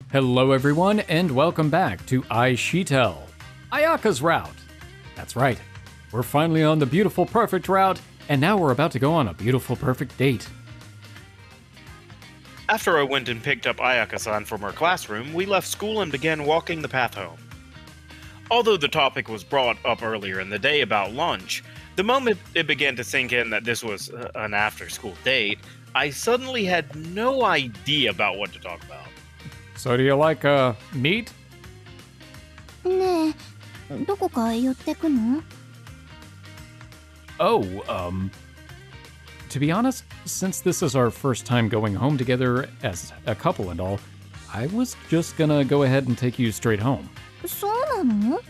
Hello everyone, and welcome back to IxSHE Tell, Ayaka's route. That's right, we're finally on the beautiful perfect route, and now we're about to go on a beautiful perfect date. After I went and picked up Ayaka-san from her classroom, we left school and began walking the path home. Although the topic was brought up earlier in the day about lunch, the moment it began to sink in that this was an after-school date, I suddenly had no idea about what to talk about. So do you like, meat? ねえ、どこか寄ってくの? Oh, to be honest, since this is our first time going home together as a couple and all, I was just gonna go ahead and take you straight home. そうなの?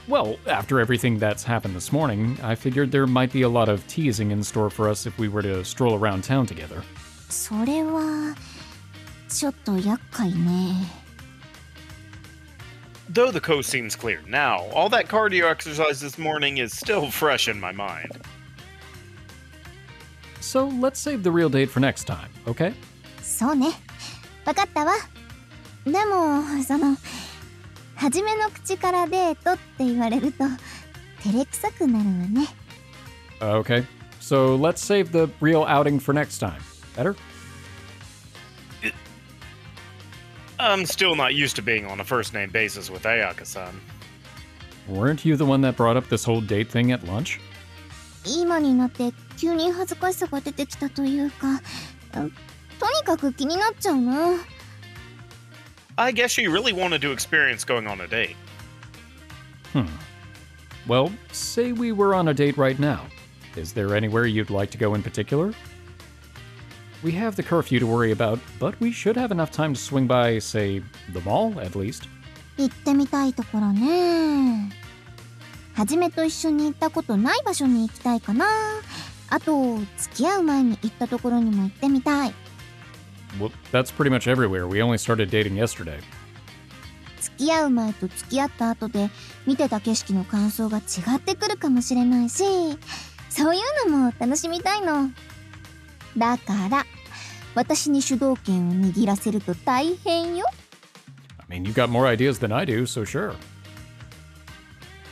Well, after everything that's happened this morning, I figured there might be a lot of teasing in store for us if we were to stroll around town together. それはちょっと厄介ね. Though the coast seems clear now, all that cardio exercise this morning is still fresh in my mind. So let's save the real date for next time, okay? そうね。わかったわ。でも、はじめの口からデートって言われると照れくさくなるわね。Okay, so let's save the real outing for next time. Better? I'm still not used to being on a first-name basis with Ayaka-san. Weren't you the one that brought up this whole date thing at lunch? 今になって急に恥ずかしさが出てきたというか、とにかく気になっちゃうな。I guess she really wanted to experience going on a date. Well, say we were on a date right now. Is there anywhere you'd like to go in particular? We have the curfew to worry about, but we should have enough time to swing by, say, the mall, at least. 行ってみたいところね。はじめと一緒に行ったことない場所に行きたいかな。あと、付き合う前に行ったところにも行ってみたい。Well, that's pretty much everywhere. We only started dating yesterday. 付き合う前と付き合った後で見てた景色の感想が違ってくるかもしれないし、そういうのも楽しみたいの。だから私に主導権を握らせると大変よ。I mean, you've got more ideas than I do, so sure.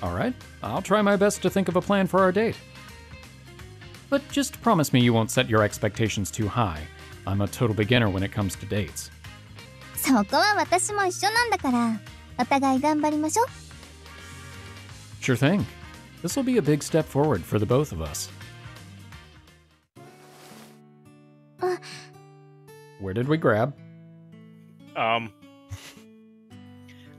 Alright, I'll try my best to think of a plan for our date. But just promise me you won't set your expectations too high. I'm a total beginner when it comes to dates. そこは私も一緒なんだから、お互い頑張りましょう。Sure thing. This will be a big step forward for the both of us. Where did we grab?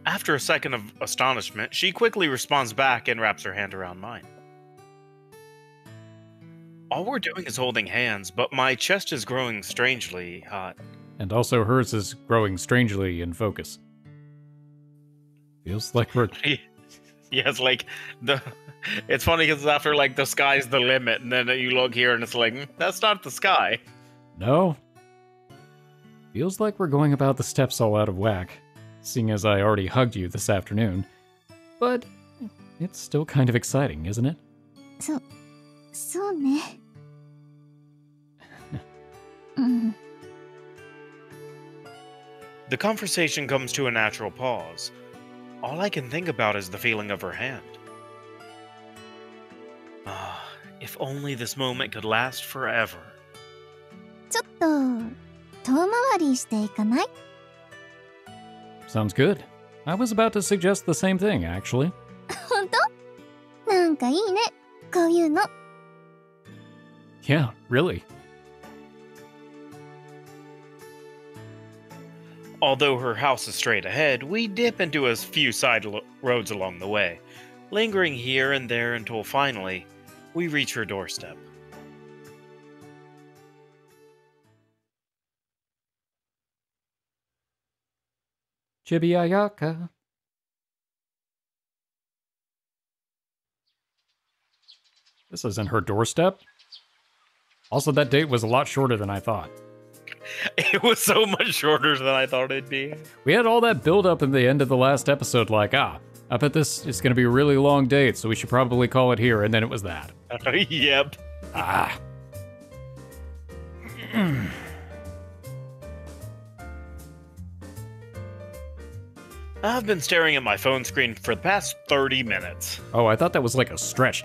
After a second of astonishment, she quickly responds back and wraps her hand around mine. All we're doing is holding hands, but my chest is growing strangely hot. And also hers is growing strangely in focus. Feels like we're... Yes, like, it's funny because after, like, the sky's the limit, and then you look here and it's like, that's not the sky. No. Feels like we're going about the steps all out of whack, seeing as I already hugged you this afternoon. But it's still kind of exciting, isn't it? そうね。The conversation comes to a natural pause. All I can think about is the feeling of her hand. If only this moment could last forever. ちょっと遠回りしていかない? Sounds good. I was about to suggest the same thing, actually. 本当? なんかいいね、こういうの。Yeah, really. Although her house is straight ahead, we dip into a few side roads along the way, lingering here and there until finally, we reach her doorstep. Ayaka. This isn't her doorstep. Also, that date was a lot shorter than I thought. It was so much shorter than I thought it'd be. We had all that build-up in the end of the last episode, like, I bet this is going to be a really long date, so we should probably call it here, and then it was that. Yep. I've been staring at my phone screen for the past 30 minutes. Oh, I thought that was like a stretch.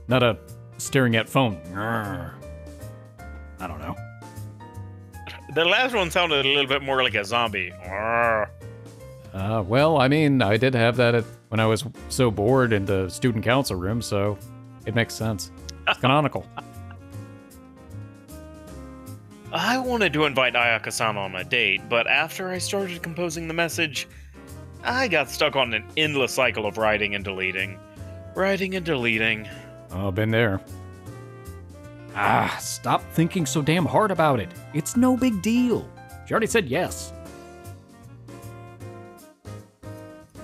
Not a staring at phone. I don't know. The last one sounded a little bit more like a zombie. Well, I mean, I did have that when I was so bored in the student council room, so it makes sense. It's canonical. I wanted to invite Ayaka-san on a date, but after I started composing the message, I got stuck on an endless cycle of writing and deleting. Writing and deleting. Oh, been there. Stop thinking so damn hard about it. It's no big deal. She already said yes.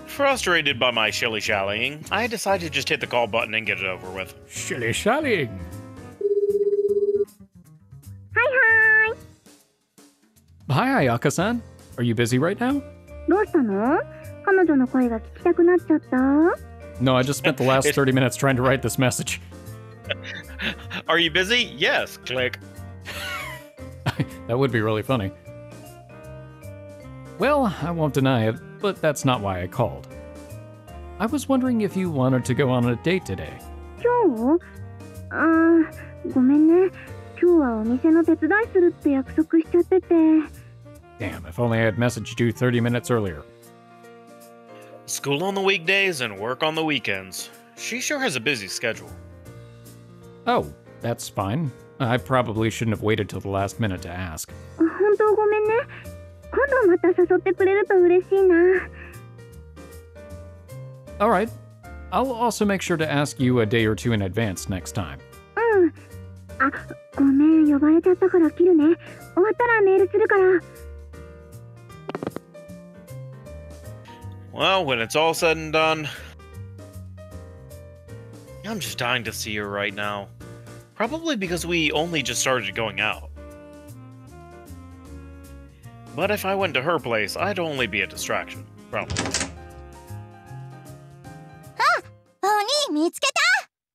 Frustrated by my shilly-shallying, I decided to just hit the call button and get it over with. Shilly-shallying. Hi, Ayaka-san. Are you busy right now? どうしたの？彼女の声が聞きたくなっちゃった？ No, I just spent the last 30 minutes trying to write this message. Are you busy? Yes. Click. That would be really funny. Well, I won't deny it, but that's not why I called. I was wondering if you wanted to go on a date today. 今日？ごめんね。今日はお店の手伝いするって約束しちゃってて。Damn, if only I had messaged you 30 minutes earlier. School on the weekdays and work on the weekends. She sure has a busy schedule. Oh, that's fine. I probably shouldn't have waited till the last minute to ask. 本当ごめんね。今度また誘ってくれると嬉しいな。Alright. I'll also make sure to ask you a day or two in advance next time. うん。あ、ごめん、呼ばれちゃったから切るね。終わったらメールするから。Well, when it's all said and done, I'm just dying to see her right now. Probably because we only just started going out. But if I went to her place, I'd only be a distraction. Probably. お兄見つけた。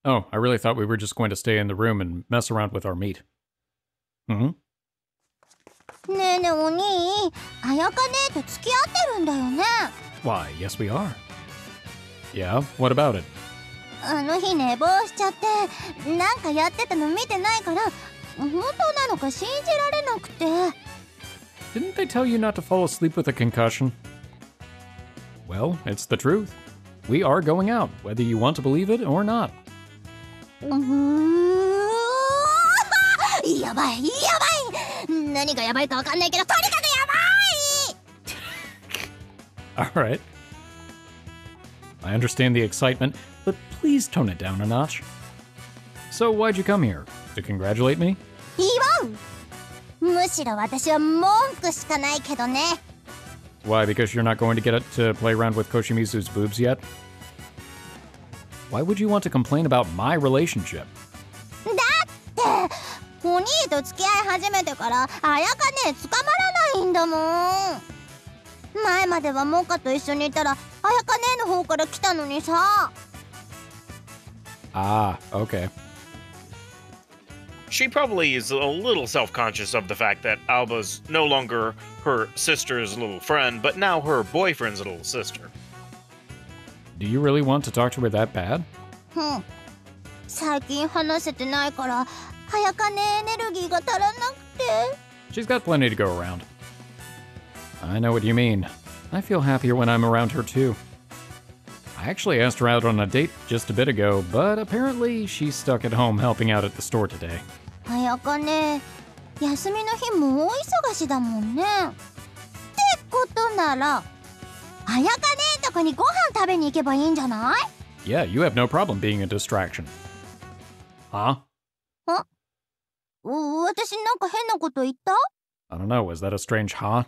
Oh, I really thought we were just going to stay in the room and mess around with our meat. Mm-hmm. ねえねえお兄、あやかねと付き合ってるんだよね。 Why, yes we are. Yeah, what about it? あの日寝坊しちゃってなんかやってたの見てないから本当なのか信じられなくて。 Didn't they tell you not to fall asleep with a concussion? Well, it's the truth. We are going out, whether you want to believe it or not. やばいやばい。何がやばいかわかんないけどとにかくやばい。 Alright. I understand the excitement, but please tone it down a notch. So why'd you come here? To congratulate me? 祝う。むしろ私は文句しかないけどね。 Why, because you're not going to get it to play around with Koshimizu's boobs yet? Why would you want to complain about my relationship? だってお兄と付き合い始めてからあやかね捕まらないんだもん。前まではモカと一緒にいたらあやかねの方から来たのにさ。 Ah, okay. She probably is a little self-conscious of the fact that Alba's no longer her sister's little friend, but now her boyfriend's little sister. Do you really want to talk to her that bad? 最近話せてないからあやかねエネルギーが足らなくて。 She's got plenty to go around. I know what you mean. I feel happier when I'm around her too. I actually asked her out on a date just a bit ago, but apparently she's stuck at home helping out at the store today. あやかね休みの日も大忙しだもんね。ってことならあやかねんとこにご飯食べに行けばいいんじゃない？ Yeah, you have no problem being a distraction. Huh? 私なんか変なこと言った？ I don't know, was that a strange huh?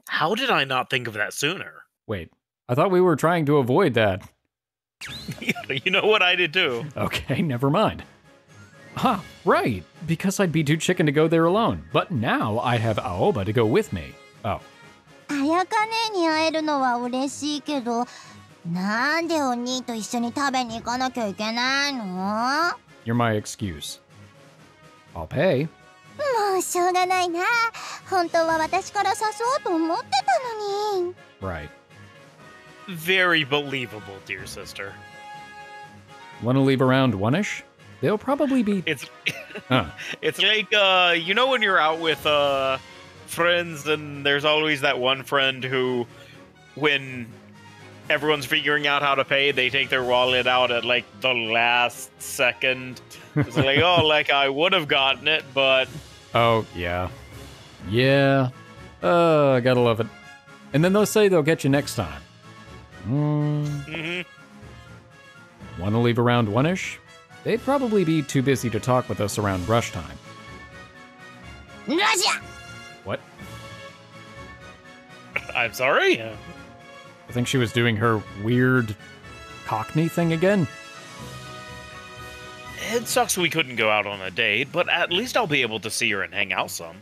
How did I not think of that sooner? Wait, I thought we were trying to avoid that. You know what, I did too. Okay, never mind. Huh, right, because I'd be too chicken to go there alone. But now I have Aoba to go with me. Oh. あやかねに会えるのは嬉しいけど、なんでお兄と一緒に食べに行かなきゃいけないの？ You're my excuse. I'll pay. もうしょうがないな。本当は私から誘おうと思ってたのね。 Right. Very believable, dear sister. Want to leave around 1ish? They'll probably be... It's Huh. it's like you know when you're out with friends and there's always that one friend who, when everyone's figuring out how to pay, they take their wallet out at like the last second. It's like, oh, like I would have gotten it, but Oh, yeah. Yeah. I gotta love it. And then they'll say they'll get you next time. mhm. Want to leave around 1ish? They'd probably be too busy to talk with us around brush time. ラジャ What? I'm sorry. I think she was doing her weird Cockney thing again. It sucks we couldn't go out on a date, but at least I'll be able to see her and hang out some.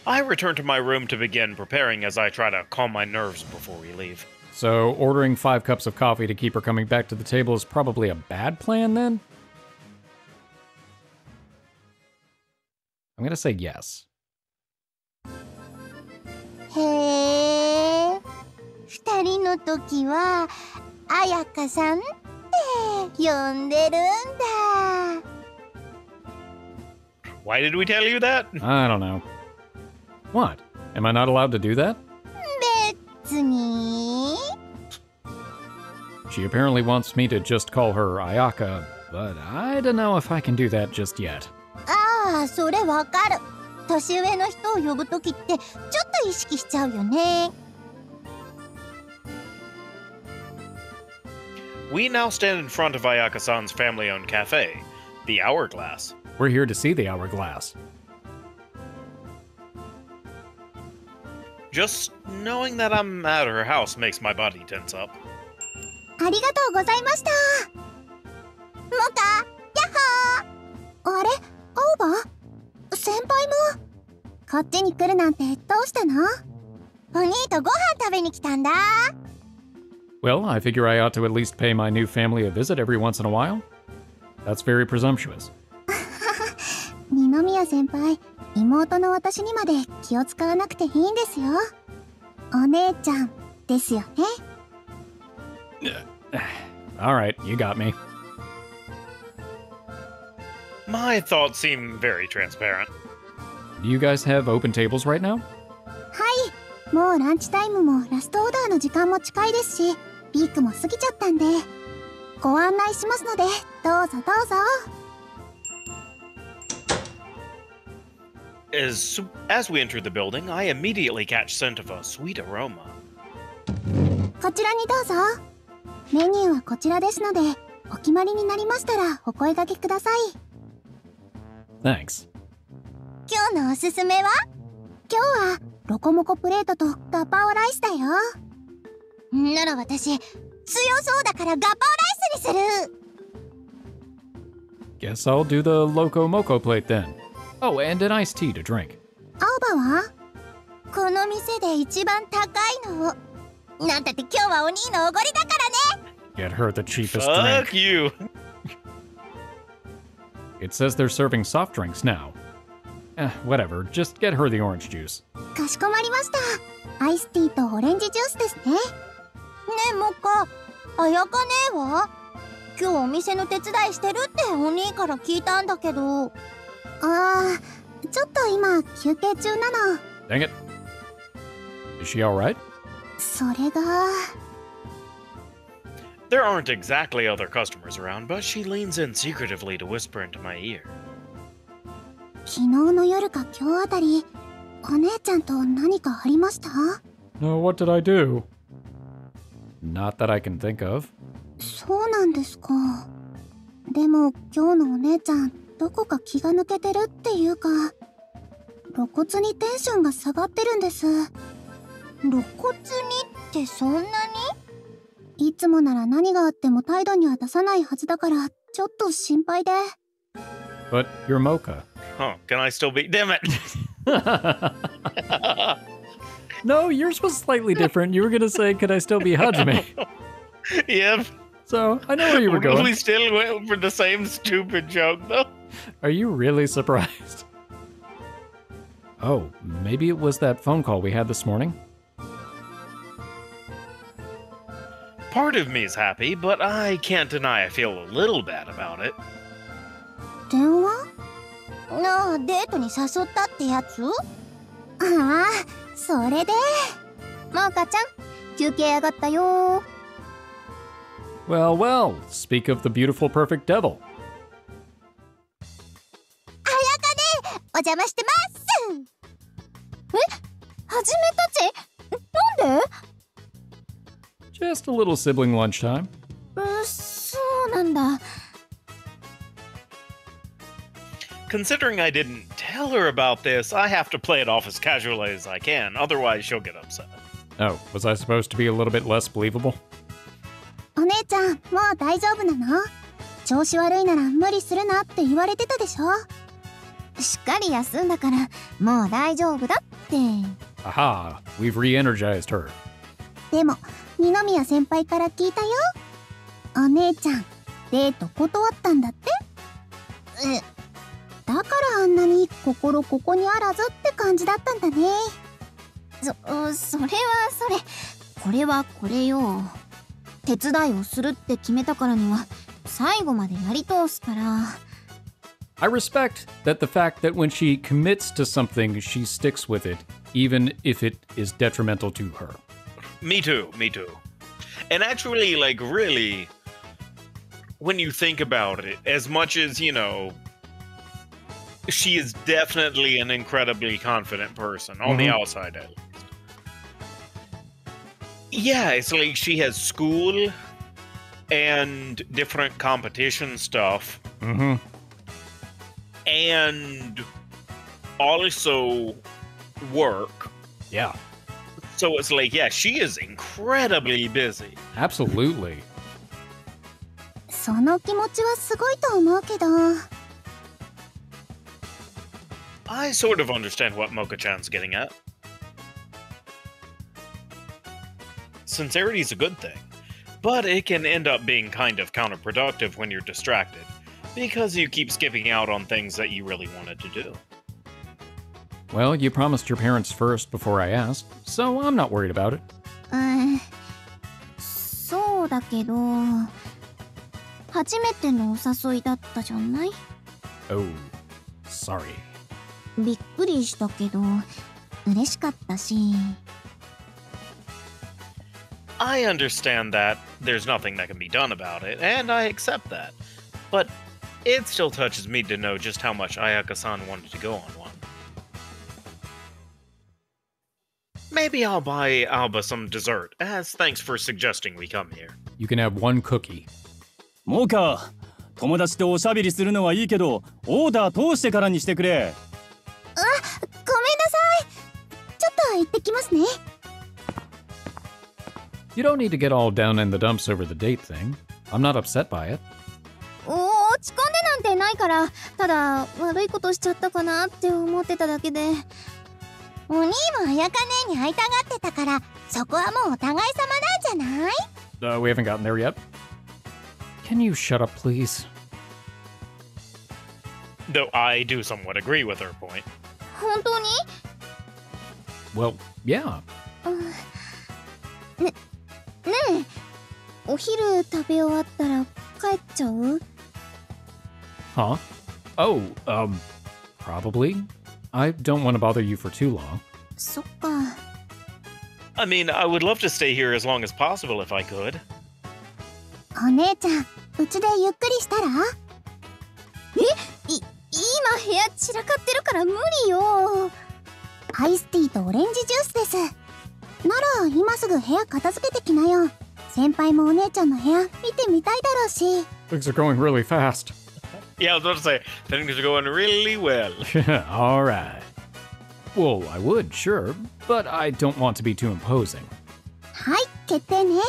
I return to my room to begin preparing as I try to calm my nerves before we leave. So ordering 5 cups of coffee to keep her coming back to the table is probably a bad plan then? I'm gonna say yes. へえ。二人の時は、彩香さんって呼んでるんだ。 Why did we tell you that? I don't know. What? Am I not allowed to do that? 別に。 She apparently wants me to just call her Ayaka, but I don't know if I can do that just yet. ああ、それわかる。年上の人を呼ぶ時ってちょっと意識しちゃうよね。 We now stand in front of Ayaka-san's family-owned cafe, the Hourglass. We're here to see the hourglass. Just knowing that I'm at her house makes my body tense up. ありがとうございました。モカ、ヤッホー。あれ、青葉？先輩も。こっちに来るなんてどうしたの？お兄とご飯食べに来たんだ。 Well, I figure I ought to at least pay my new family a visit every once in a while. That's very presumptuous. 二宮先輩、妹の私にまで気を使わなくていいんですよ。お姉ちゃんですよね。 Alright, you got me. My thoughts seem very transparent. Do you guys have open tables right now? はい、もうランチタイムもラストオーダーの時間も近いですし、ピークも過ぎちゃったんで、ご案内しますので、どうぞどうぞ。 As we enter the building, I immediately catch scent of a sweet aroma. こちらにどうぞ。メニューはこちらですので、お決まりになりましたらお声掛けください。 Thanks. 今日のおすすめは？今日はロコモコプレートとガパオライスだよ。なら私、強そうだからガパオライスにする。 Guess I'll do the Loco Moco plate then. Oh, and an iced tea to drink. 青葉は？この店で一番高いの。なんたって今日はお兄のおごりだからね。 Get her the cheapest Fuck drink. you. It says they're serving soft drinks now. Whatever, just get her the orange juice. かしこまりました。アイスティーとオレンジジュースですね。ねえモカ、彩香姉は？今日お店の手伝いしてるってお兄から聞いたんだけど。ああ、ちょっと今休憩中なの。 Dang it. Is she alright? それが。 There aren't exactly other customers around, but she leans in secretively to whisper into my ear. 昨日の夜か今日あたり、お姉ちゃんと何かありました？ No, what did I do? Not that I can think of. そうなんですか。でも今日のお姉ちゃん、どこか気が抜けてるっていうか、露骨にテンションが下がってるんです。露骨にってそんなに？いつもなら何があっても態度には出さないはずだから、ちょっと心配で。But you're Mocha. Huh, can I still be? Damn it! No, yours was slightly different. You were gonna say, could I still be Hajime? Yep. So, I know where you were going. We still went for the same stupid joke, though. Are you really surprised? Oh, maybe it was that phone call we had this morning? Part of me is happy, but I can't deny I feel a little bad about it. 電話？なあ、デートに誘ったってやつ？ああ、それで。モーカちゃん、休憩上がったよ。Well, well, speak of the beautiful, perfect devil. あやかでお邪魔してます。え？はじめたち？なんで？ Just a little sibling lunchtime. そうなんだ。Considering I didn't tell her about this, I have to play it off as casually as I can, otherwise she'll get upset. Oh, was I supposed to be a little bit less believable? お姉ちゃん、もう大丈夫なの？調子悪いなら無理するなって言われてたでしょ？しっかり休んだから、もう大丈夫だって。Aha, we've re-energized her. でも、二宮先輩から聞いたよ。お姉ちゃん、デート断ったんだって？だからあんなに心ここにあらずって感じだったんだね。それはそれ。これはこれよ。手伝いをするって決めたからには、最後までやり通すから。I respect that the fact that when she commits to something, she sticks with it, even if it is detrimental to her. Me too. And actually, like, really, when you think about it, as much as, you know, she is definitely an incredibly confident person, on the outside at least. Yeah, it's like she has school and different competition stuff. And also work. Yeah. So it's like, yeah, she is incredibly busy. Absolutely. その気持ちはすごいと思うけど。I sort of understand what Moka-chan's getting at. Sincerity is a good thing, but it can end up being kind of counterproductive when you're distracted, because you keep skipping out on things that you really wanted to do. Well, you promised your parents first before I asked, so I'm not worried about it. そうだけど、初めてのお誘いだったじゃない？ Oh, sorry. びっくりしたけど、嬉しかったし。I understand that there's nothing that can be done about it, and I accept that. But it still touches me to know just how much Ayaka-san wanted to go on one. Maybe I'll buy Aoba some dessert, as thanks for suggesting we come here. You can have one cookie. Moka, 友達とおしゃべりするのはいいけど、オーダー通してからにしてくれ。ごめんなさい。ちょっと行ってきますね。You don't need to get all down in the dumps over the date thing. I'm not upset by it. 落ち込んでなんてないから、ただ悪いことしちゃったかなって思ってただけで。お兄も彩香姉に会いたがってたから、そこはもうお互い様なんじゃない？ We haven't gotten there yet. Can you shut up, please? Though I do somewhat agree with her point. 本当に？ Well, yeah. ねえ、お昼食べ終わったら帰っちゃう？ Huh? Oh, probably. I don't want to bother you for too long. そっか。I mean, I would love to stay here as long as possible if I could. お姉ちゃん、うちでゆっくりしたら？今部屋散らかってるから無理よ。アイスティーとオレンジジュースです。なら今すぐ部屋片付けてきなよ。先輩もお姉ちゃんの部屋見てみたいだろうし。Things are going really fast. Yeah, I was about to say, things are going really well. All right. Well, I would, sure, but I don't want to be too imposing. はい、決定ね。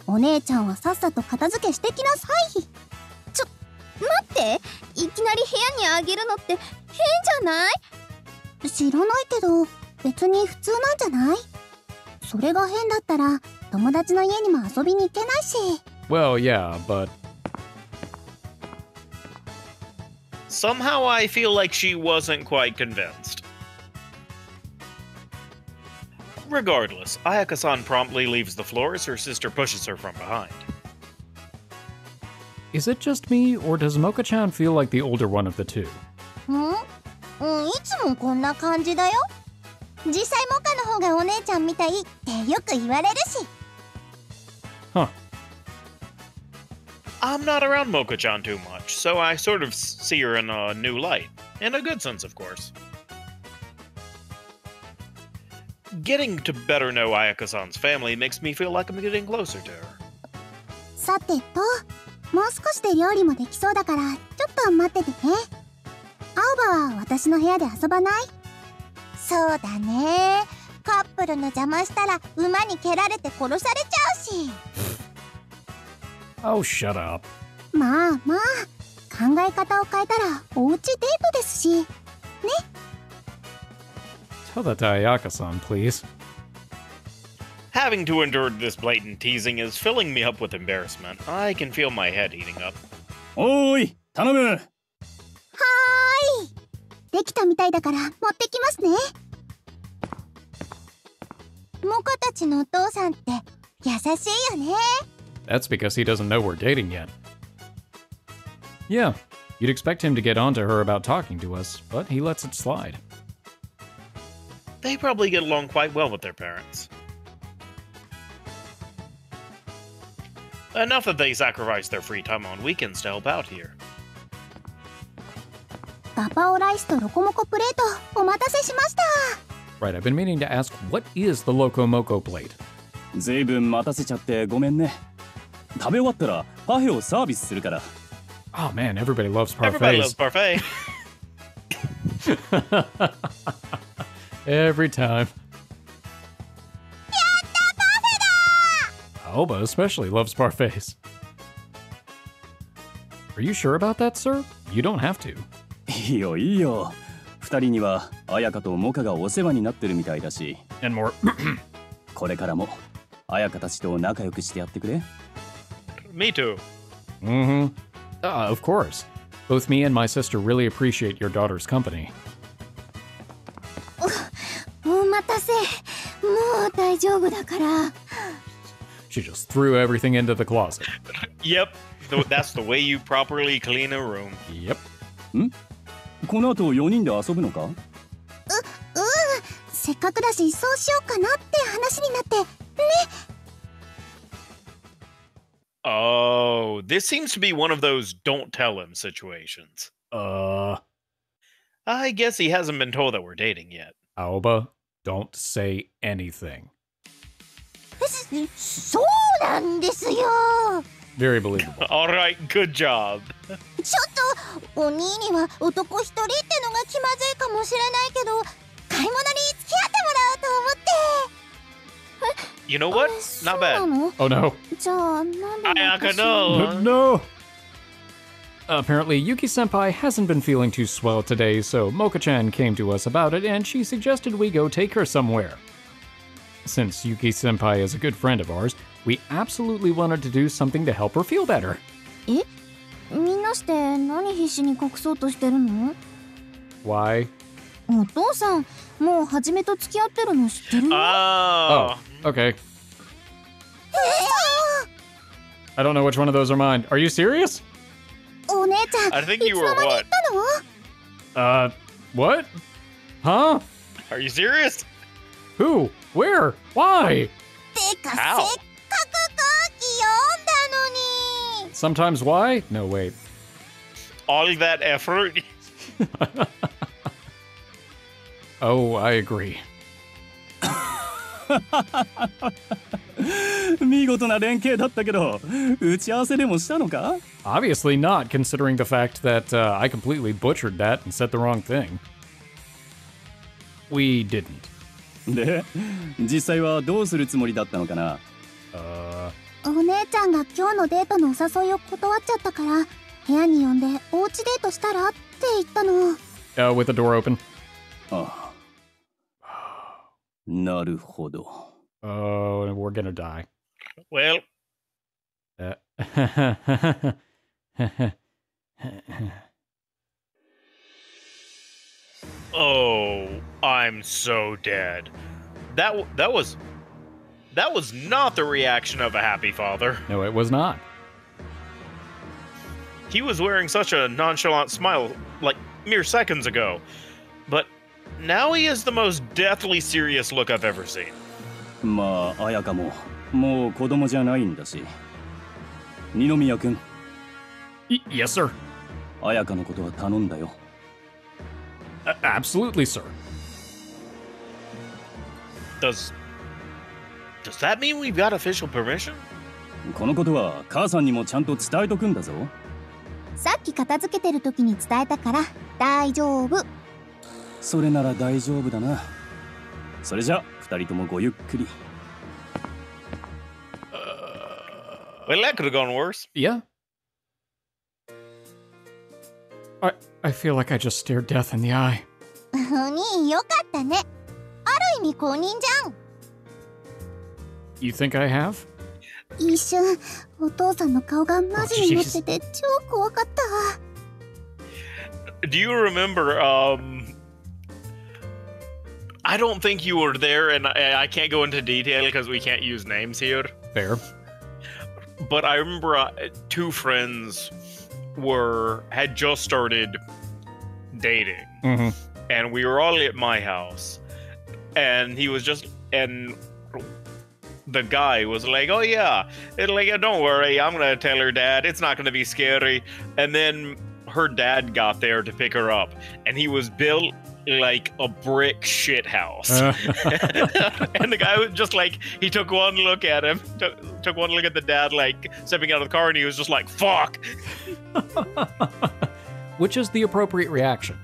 お姉ちゃんはさっさと片付けしてきなさい。待って、いきなり部屋にあげるのって変じゃない？知らないけど、別に普通なんじゃない？それが変だったら、友達の家にも遊びに行けないし。Well, yeah, but... Somehow I feel like she wasn't quite convinced. Regardless, Ayaka-san promptly leaves the floor as her sister pushes her from behind. Is it just me, or does Moka-chan feel like the older one of the two? いつもこんな感じだよ。実際モカの方がお姉ちゃんみたいってよく言われるし。Huh. I'm not around Moka-chan too much, so I sort of see her in a new light. In a good sense, of course. Getting to better know Ayaka-san's family makes me feel like I'm getting closer to her. さてと、もう少しで料理もできそうだからちょっと待っててね。青葉は私の部屋で遊ばない？そうだね。カップルの邪魔したら馬に蹴られて殺されちゃうし。Oh, shut up. まあまあ、考え方を変えたらおうちデートですし。ね。Tell that to Ayaka-san, please. Having to endure this blatant teasing is filling me up with embarrassment. I can feel my head heating up. おーい、頼む。はーい。できたみたいだから持ってきますね。モカたちのお父さんって優しいよね。That's because he doesn't know we're dating yet. Yeah, you'd expect him to get on to her about talking to us, but he lets it slide. They probably get along quite well with their parents. Enough that they sacrifice their free time on weekends to help out here. ガパオライスとロコモコプレートお待たせしました。 Right, I've been meaning to ask, what is the Loco Moco plate? ずいぶん待たせちゃってごめんね。食べ終わったらパフェをサービスするから。Oh man, everybody loves parfaits. Everybody loves parfait. Every time. やったパフェだ！ Aoba especially loves parfaits. Are you sure about that, sir? You don't have to. いいよいいよ。二人には彩香とモカがお世話になってるみたいだし。And more. これからも彩香たちと仲良くしてやってくれ。Me too. Mm-hmm. Of course. Both me and my sister really appreciate your daughter's company. お待たせ。もう大丈夫だから。She just threw everything into the closet. Yep, that's the way you properly clean a room. Yep. ん？この後4人で遊ぶのか？せっかくだしそうしようかなって話になってね。Oh, this seems to be one of those don't tell him situations. I guess he hasn't been told that we're dating yet. Aoba, don't say anything. そうなんですよ。 Very believable. Alright, good job. ちょっとお兄には男一人ってのが気まずいかもしれないけど、買い物に付き合ってもらおうと思って。 You know what? Not bad. Oh no. じゃあなんで Ayaka, no. No. Apparently, Yuki-senpai hasn't been feeling too swell today, so Moka-chan came to us about it and she suggested we go take her somewhere. Since Yuki-senpai is a good friend of ours, we absolutely wanted to do something to help her feel better. え？みんなして何必死に隠そうとしてるの？ Why? お父さん、もうはじめと付き合ってるの知ってる？ Oh. Okay. I don't know which one of those are mine. Are you serious? お姉ちゃん、 I think you いつ were の間に行 what? ったの？ What? Huh? Are you serious? Who? Where? Why? てか、せっ How? かく空気読んだのに。 Sometimes why? No, wait. All that effort? Oh, I agree. 見事な連携だったけど、打ち合わせでもしたのか？ Obviously not, considering the fact that I completely butchered that and said the wrong thing. We didn't. で、実際はどうするつもりだったのかな？お姉ちゃんが今日のデートのお誘いを断っちゃったから、部屋に呼んでおうちデートしたらって言ったの。With the door open. ああ。なるほど。Oh, we're gonna die. Well, oh, I'm so dead. That was not the reaction of a happy father. No, it was not. He was wearing such a nonchalant smile like mere seconds ago, but now he has the most deathly serious look I've ever seen. まあ、彩香ももう子供じゃないんだし。二宮君、Yes, sir. 彩香のことは頼んだよ。Absolutely, sir. Does that mean we've got official permission? このことは母さんにもちゃんと伝えとくんだぞ。さっき片付けてる時に伝えたから大丈夫。それなら大丈夫だな。それじゃ二人ともごゆっくり。Well, that could have gone worse. Yeah. I feel like I just stared death in the eye. お兄よかったね。ある意味公認じゃん。You think I have? 一瞬お父さんの顔がマジになってて超怖かった。Do you remember, I don't think you were there, and I can't go into detail because we can't use names here. Fair. But I remember two friends had just started dating, and we were all at my house, and the guy was like, "Oh yeah, don't worry, I'm gonna tell her dad. It's not gonna be scary." And then her dad got there to pick her up, and he was built like a brick shit house. And the guy was just like, he took one look at him, took one look at the dad, like stepping out of the car, and he was just like, "Fuck." Which is the appropriate reaction.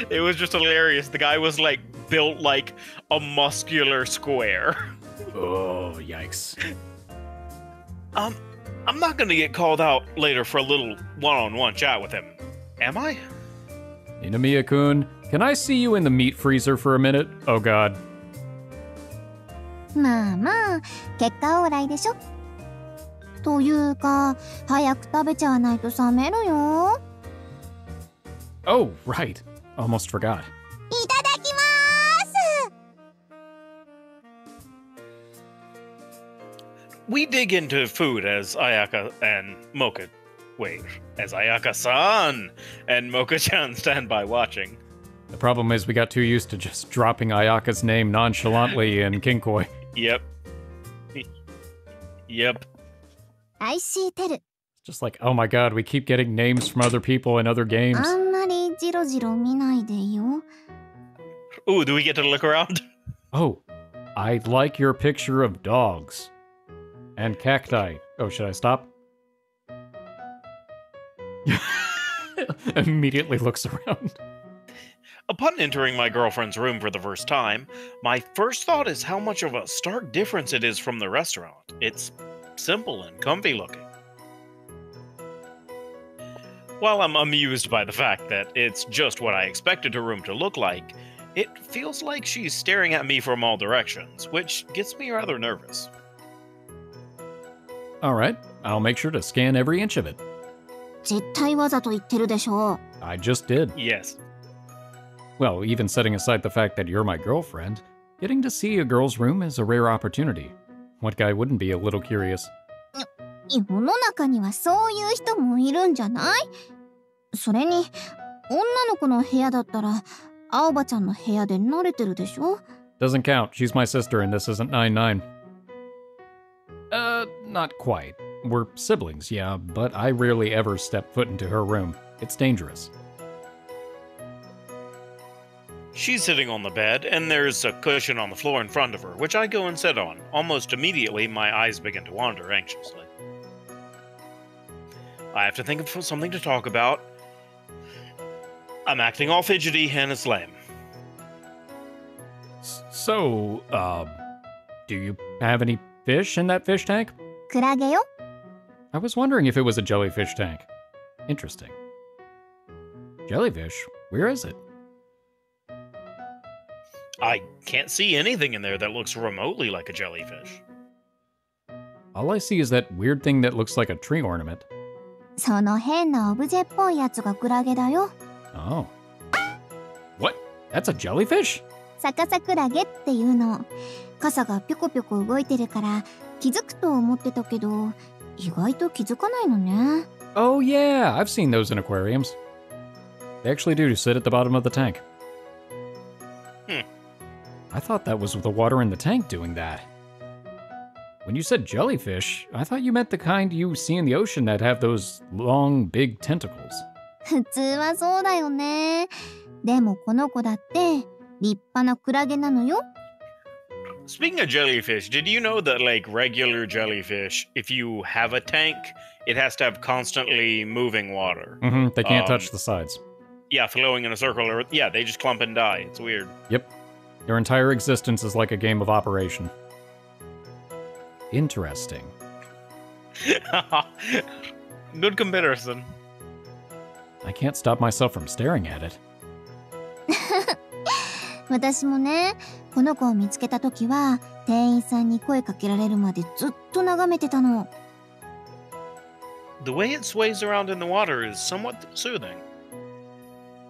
It was just hilarious. The guy was like built like a muscular square. Oh, yikes. I'm not gonna get called out later for a little one-on-one chat with him, am I? Ninomiya-kun, can I see you in the meat freezer for a minute? Oh god. まあまあ結果オーライでしょ。というか早く食べちゃわないと冷めるよ。Oh, right. Almost forgot. いただきます。We dig into food as Ayaka and Moka. Wait, as Ayaka-san and Moka-chan stand by watching. The problem is we got too used to just dropping Ayaka's name nonchalantly in Kinkoi. Yep. Yep. IxSHE Tell. Just like, oh my god, we keep getting names from other people in other games. あんまりジロジロ見ないでよ。 Ooh, do we get to look around? Oh, I like your picture of dogs. And cacti. Oh, should I stop? Immediately looks around. Upon entering my girlfriend's room for the first time, my first thought is how much of a stark difference it is from the restaurant. It's simple and comfy looking. While I'm amused by the fact that it's just what I expected her room to look like, it feels like she's staring at me from all directions, which gets me rather nervous. Alright, I'll make sure to scan every inch of it. 絶対わざと言ってるでしょ。 I just did. Yes. Well, even setting aside the fact that you're my girlfriend, getting to see a girl's room is a rare opportunity. What guy wouldn't be a little curious? 世の中にはそういう人もいるんじゃない？それに女の子の部屋だったら青葉ちゃんの部屋で慣れてるでしょ？ Doesn't count. She's my sister and this isn't 9-9. Not quite. We're siblings, yeah, but I rarely ever step foot into her room. It's dangerous. She's sitting on the bed, and there's a cushion on the floor in front of her, which I go and sit on. Almost immediately, my eyes begin to wander anxiously. I have to think of something to talk about. I'm acting all fidgety, and it's lame. So, do you have any fish in that fish tank? クラゲよ。 I was wondering if it was a jellyfish tank. Interesting. Jellyfish? Where is it? I can't see anything in there that looks remotely like a jellyfish. All I see is that weird thing that looks like a tree ornament. その変なオブジェっぽいやつがクラゲだよ。 Oh. What? That's a jellyfish? 逆さクラゲっていうの。傘がぴょこぴょこ動いてるから気づくと思ってたけど、意外と気づかないのね。Oh yeah, I've seen those in aquariums. They actually do sit at the bottom of the tank. I thought that was the water in the tank doing that. When you said jellyfish, I thought you meant the kind you see in the ocean that have those long, big tentacles. 普通はそうだよね。でもこの子だって立派なクラゲなのよ。Speaking of jellyfish, did you know that, like regular jellyfish, if you have a tank, it has to have constantly moving water? They can't touch the sides. Yeah, flowing in a circle, or yeah, they just clump and die. It's weird. Yep. Your entire existence is like a game of Operation. Interesting. Good comparison. I can't stop myself from staring at it. 私もね、この子を見つけたときは店員さんに声かけられるまでずっと眺めてたの。The way it sways around in the water is somewhat soothing.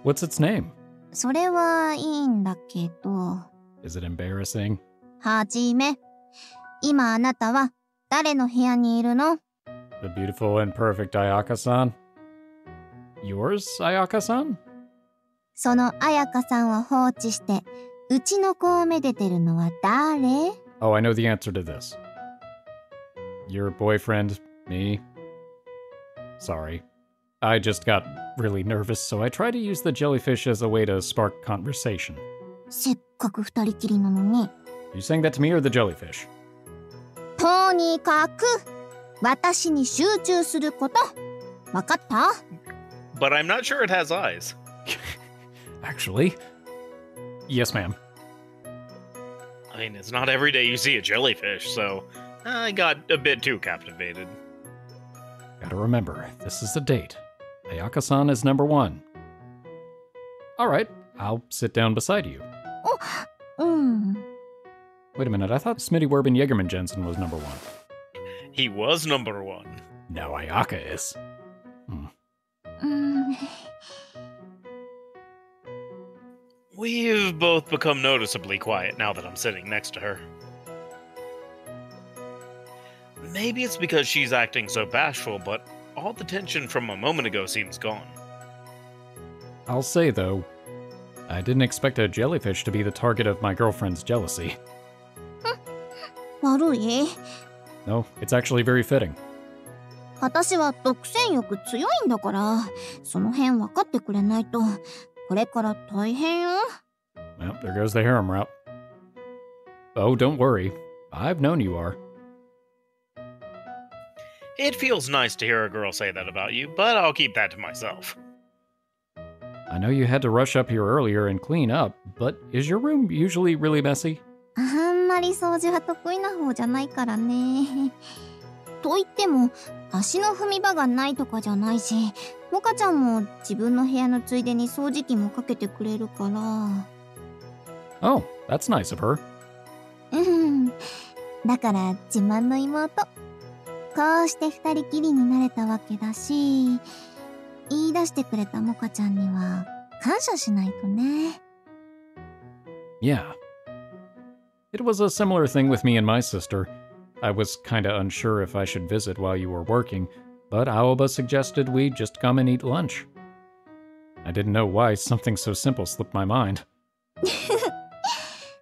What's its name? それはいいんだけど。Is it embarrassing? はじめ、今あなたは誰の部屋にいるの？ The beautiful and perfect Ayaka-san? Yours, Ayaka-san? その彩香さんを放置して、うちの子をめでてるのは誰？ Oh, I know the answer to this. Your boyfriend, me. Sorry. I just got really nervous, so I tried to use the jellyfish as a way to spark conversation. せっかく二人きりなのに。Are you saying that to me or the jellyfish? とにかく、私に集中すること。わかった？ But I'm not sure it has eyes. Actually, yes, ma'am. I mean, it's not every day you see a jellyfish, so I got a bit too captivated. Gotta remember, this is a date. Ayaka-san is number one. Alright, I'll sit down beside you. うん。Wait a minute, I thought Smitty Werbin Jägerman Jensen was number one. He was number one. Now Ayaka is. We've both become noticeably quiet now that I'm sitting next to her. Maybe it's because she's acting so bashful, but all the tension from a moment ago seems gone. I'll say, though, I didn't expect a jellyfish to be the target of my girlfriend's jealousy. 悪い？ No, it's actually very fitting. 私は独占欲強いんだから、その辺分かってくれないと、これから大変よ。Well, there goes the harem route. Oh, don't worry. I've known you are. It feels nice to hear a girl say that about you, but I'll keep that to myself. I know you had to rush up here earlier and clean up, but is your room usually really messy? あんまり掃除は得意な方じゃないからね。と言っても、足の踏み場がないとかじゃないし、モカちゃんも自分の部屋のついでに掃除機もかけてくれるから。Oh, that's nice of her. だから自慢の妹。こうして二人きりになれたわけだし、言い出してくれたモカちゃんには感謝しないとね。Yeah. It was a similar thing with me and my sister. I was kinda unsure if I should visit while you were working, but Aoba suggested we just come and eat lunch. I didn't know why something so simple slipped my mind.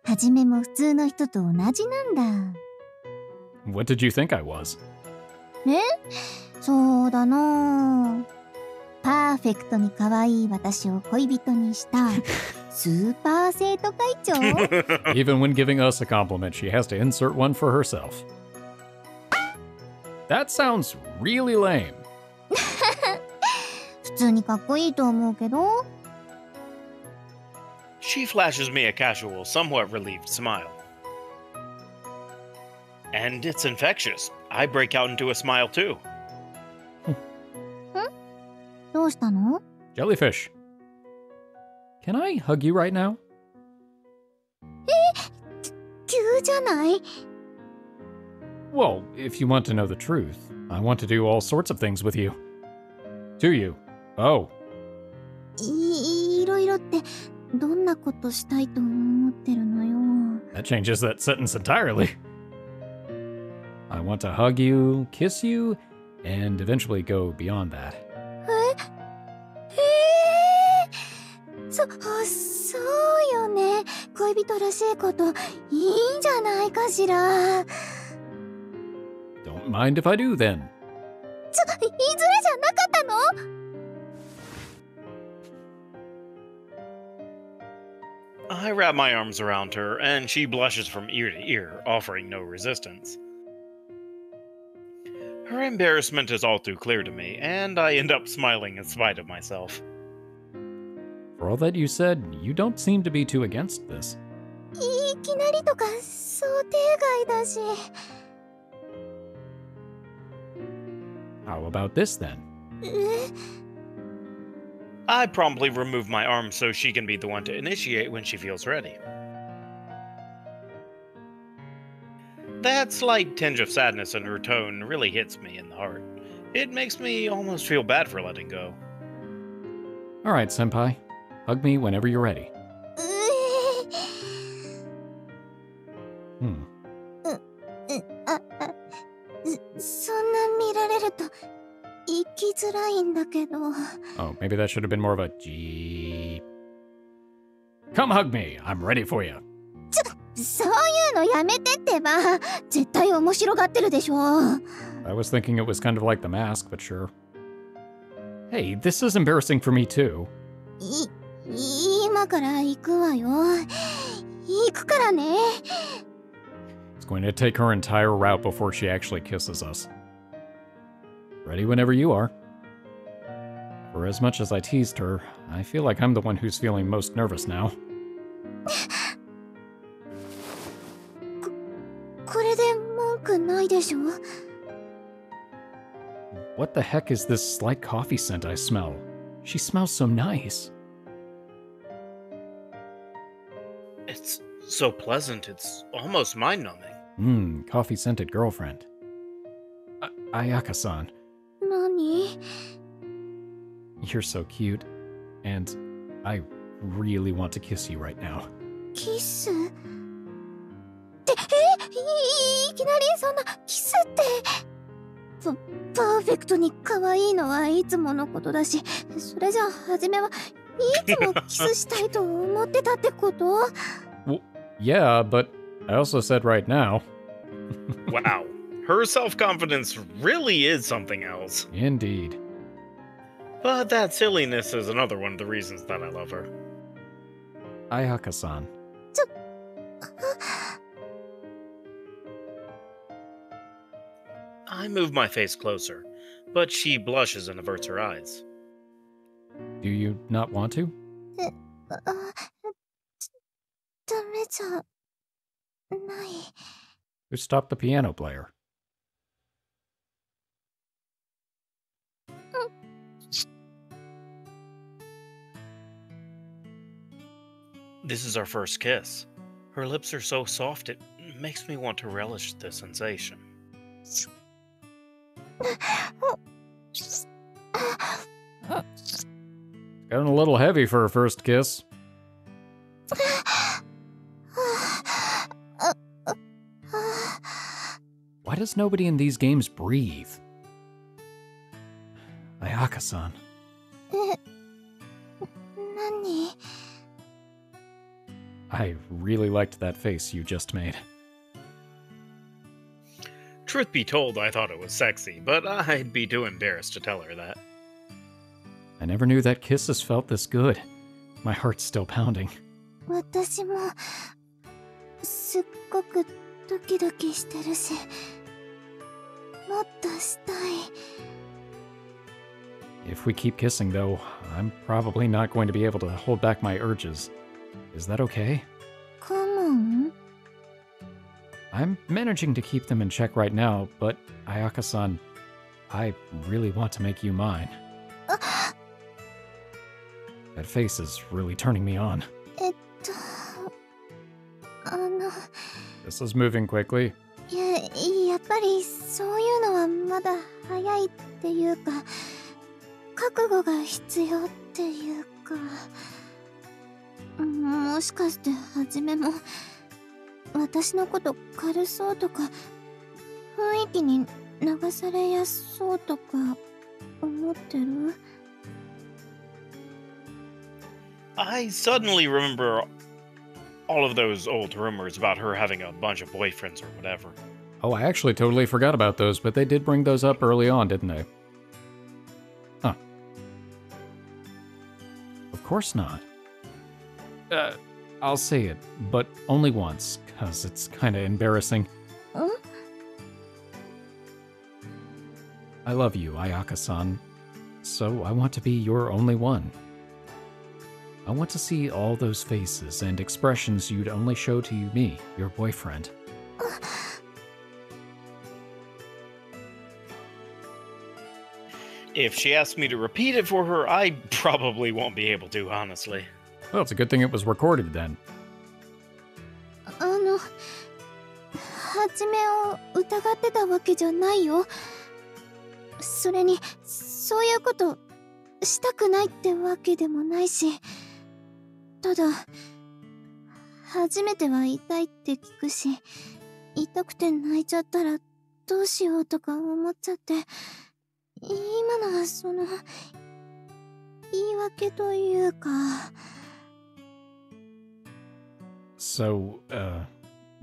はじめも普通の人と同じなんだ。What did you think I was? そうだな。パーフェクトに可愛い私を恋人にしたスーパー生徒会長。 Even when giving us a compliment, she has to insert one for herself. That sounds really lame. 普通にかっこいいと思うけど。She flashes me a casual, somewhat relieved smile. And it's infectious. I break out into a smile too. どうしたの？ Jellyfish. Can I hug you right now? 急じゃない？ Well, if you want to know the truth, I want to do all sorts of things with you. To you. Oh. いろいろってどんなことしたいと思ってるのよ。 That changes that sentence entirely. I want to hug you, kiss you, and eventually go beyond that. そうよね。恋人らしいこといいんじゃないかしら。 Don't mind if I do then. 言いづれじゃなかったの？ I wrap my arms around her, and she blushes from ear to ear, offering no resistance. Her embarrassment is all too clear to me, and I end up smiling in spite of myself. For all that you said, you don't seem to be too against this. いきなりとか想定外だし。 How about this then? I promptly remove my arm so she can be the one to initiate when she feels ready. That slight tinge of sadness in her tone really hits me in the heart. It makes me almost feel bad for letting go. All right, senpai. Hug me whenever you're ready. Hmm. そんな見られると生きづらいんだけど。 Oh, maybe that should have been more of a G. Come hug me. I'm ready for you. そういうのやめてってば。絶対面白がってるでしょ。 I was thinking it was kind of like the mask, but sure. Hey, this is embarrassing for me too. 今から行くわよ。行くからね。 It's going to take her entire route before she actually kisses us. Ready whenever you are. For as much as I teased her, I feel like I'm the one who's feeling most nervous now. これで文句ないでしょ。 What the heck is this slight coffee scent I smell? She smells so nice. It's so pleasant, it's almost mind-numbing. Coffee-scented girlfriend. Ayaka-san, 何？ you're so cute, and I really want to kiss you right now. キス？って、いきなりそんなキスって。パーフェクトに可愛いのはいつものことだし、それじゃあ初めはいつもキスしたいと思ってたってこと？ Well, yeah, but I also said right now. Wow, her self-confidence really is something else. Indeed. But that silliness is another one of the reasons that I love her. Ayaka-san. I move my face closer, but she blushes and averts her eyes. Do you not want to? ダメじゃない。 Who stopped the piano player? This is our first kiss. Her lips are so soft it makes me want to relish the sensation. Getting a little heavy for a first kiss. Why does nobody in these games breathe? Ayaka-san. 何？ I really liked that face you just made. Truth be told, I thought it was sexy, but I'd be too embarrassed to tell her that. I never knew that kisses felt this good. My heart's still pounding. 私もすっごくドキドキしてるし、もっとしたい。 If we keep kissing, though, I'm probably not going to be able to hold back my urges. Is that okay? カモン？ I'm managing to keep them in check right now, but Ayaka-san, I really want to make you mine. That face is really turning me on. This is moving quickly. やっぱりそういうのはまだ早いっていうか、覚悟が必要っていうか。もしかしてはじめも私のこと軽そうとか雰囲気に流されやすそうとか思ってる？ I suddenly remember all of those old rumors about her having a bunch of boyfriends or whatever. Oh, I actually totally forgot about those, but they did bring those up early on, didn't they? Huh. Of course not. I'll say it, but only once, cause it's kinda embarrassing. I love you, Ayaka-san, so I want to be your only one. I want to see all those faces and expressions you'd only show to me, your boyfriend. If she asks me to repeat it for her, I probably won't be able to, honestly. Well, it's a good thing it was recorded then. はじめを疑ってたわけじゃないよ。それにそういうことしたくないってわけでもないし、ただ初めては痛いって聞くし、痛くて泣いちゃったらどうしようとか思っちゃって、今のはその言い訳というか。So,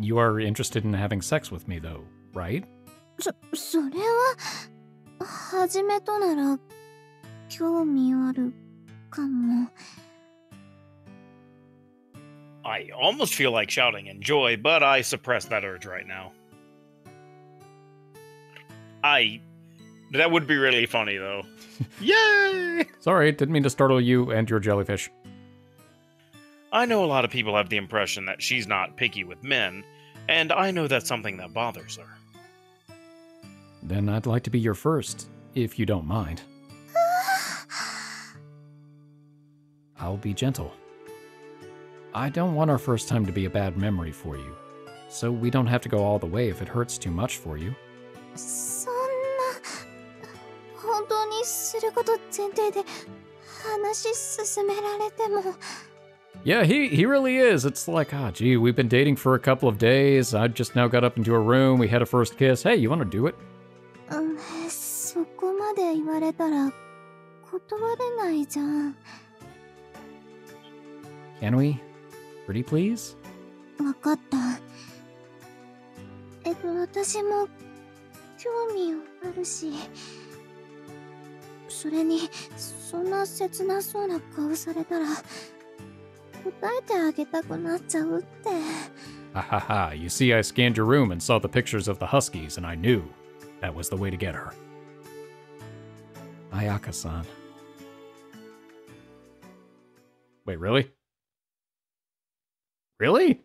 you are interested in having sex with me though, right? それははじめとなら興味あるかも。I almost feel like shouting in joy, but I suppress that urge right now. That would be really funny, though. Yay! Sorry, didn't mean to startle you and your jellyfish. I know a lot of people have the impression that she's not picky with men, and I know that's something that bothers her. Then I'd like to be your first, if you don't mind. I'll be gentle. I don't want our first time to be a bad memory for you, so we don't have to go all the way if it hurts too much for you. そんな本当にすること前提で話進められても。 Yeah, he really is. It's like, gee, we've been dating for a couple of days. I just now got up into a room. We had a first kiss. Hey, you want to do it? そこまで言われたら断れないじゃん。Can we? Pretty please? わかった。私も興味あるし、それにそんな切なそうな顔されたら答えてあげたくなっちゃうって。Ha ha ha. You see, I scanned your room and saw the pictures of the Huskies, and I knew that was the way to get her. Ayaka-san. Wait, really? Really?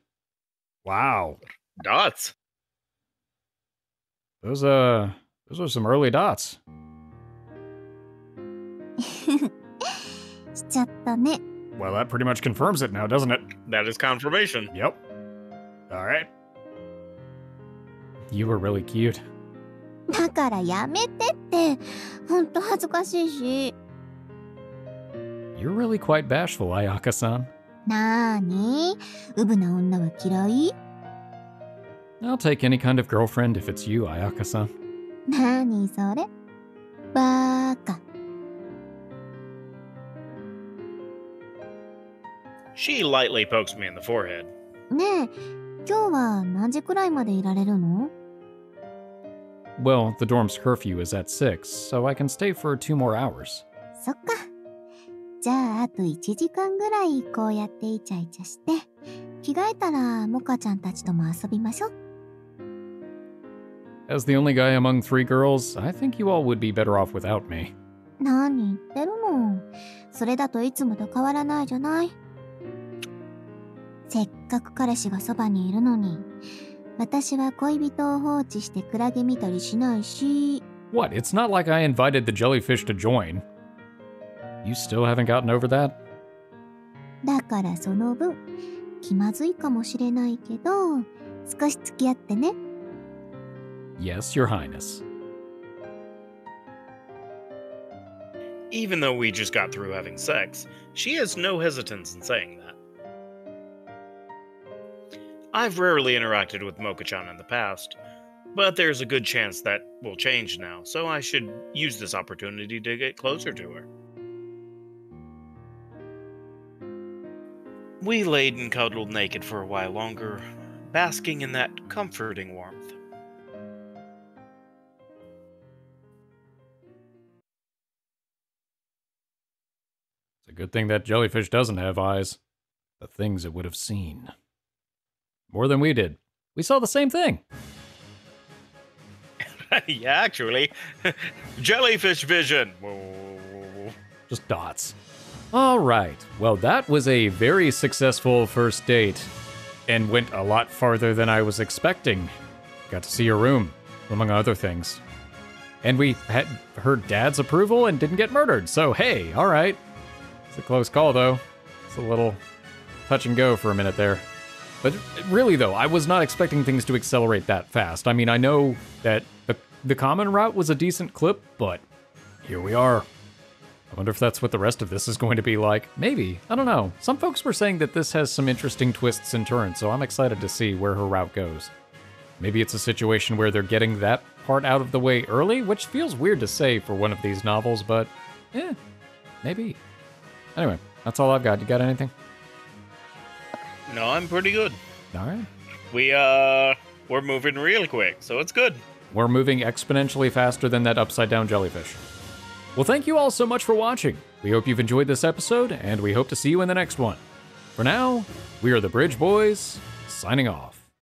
Wow. Dots. Those are some early dots. しちゃったね。 Well, that pretty much confirms it now, doesn't it? That is confirmation. Yep. All right. You were really cute. だからやめてって。ほんと恥ずかしいし。 You're really quite bashful, Ayaka-san. なーに？うぶな女は嫌い？ I'll take any kind of girlfriend if it's you, Ayaka-san. なーにそれ？バーカ。 She lightly pokes me in the forehead. ねえ、今日は何時くらいまでいられるの？ Well, the dorm's curfew is at 6, so I can stay for 2 more hours. そっか。じゃああと1時間ぐらいこうやってイチャイチャして、着替えたらモカちゃんたちとも遊びましょ。 As the only guy among 3 girls, I think you all would be better off without me. 何言ってるの？それだといつもと変わらないじゃない。せっかく彼氏がそばにいるのに、私は恋人を放置してクラゲ見たりしないし。 What? It's not like I invited the jellyfish to join. You still haven't gotten over that? だからその分、気まずいかもしれないけど、少し付き合ってね。 Yes, Your Highness. Even though we just got through having sex, she has no hesitance in saying that. I've rarely interacted with Moka-chan in the past, but there's a good chance that will change now, so I should use this opportunity to get closer to her. We laid and cuddled naked for a while longer, basking in that comforting warmth. It's a good thing that jellyfish doesn't have eyes. The things it would have seen. More than we did. We saw the same thing. Yeah, actually. Jellyfish vision. Just dots. All right. Well, that was a very successful first date and went a lot farther than I was expecting. Got to see your room, among other things. And we had her dad's approval and didn't get murdered. So, hey, all right. It's a close call, though. It's a little touch and go for a minute there. But really, though, I was not expecting things to accelerate that fast. I mean, I know that the common route was a decent clip, but here we are. I wonder if that's what the rest of this is going to be like. Maybe. I don't know. Some folks were saying that this has some interesting twists and turns, so I'm excited to see where her route goes. Maybe it's a situation where they're getting that part out of the way early, which feels weird to say for one of these novels, but maybe. Anyway, that's all I've got. You got anything? No, I'm pretty good. All right. We're moving real quick, so it's good. We're moving exponentially faster than that upside-down jellyfish. Well, thank you all so much for watching. We hope you've enjoyed this episode, and we hope to see you in the next one. For now, we are the Bridge Boys, signing off.